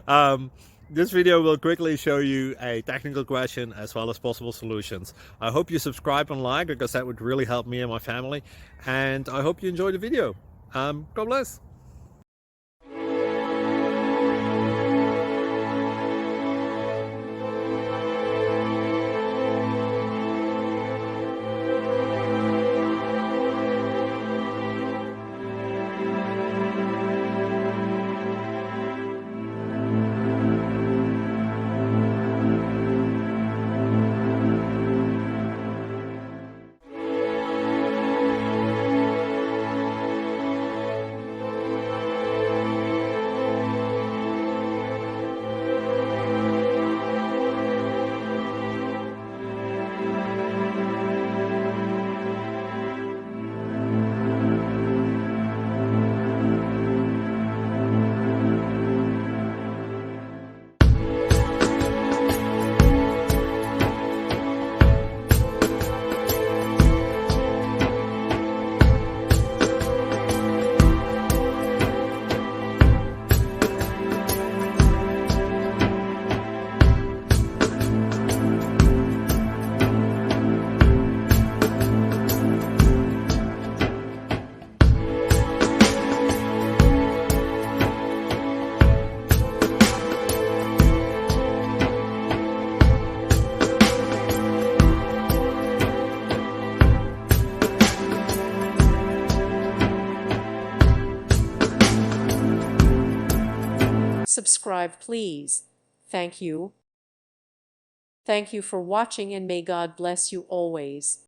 um, this video will quickly show you a technical question as well as possible solutions. I hope you subscribe and like because that would really help me and my family. And I hope you enjoy the video. God bless. Subscribe, please. Thank you. Thank you for watching, and may God bless you always.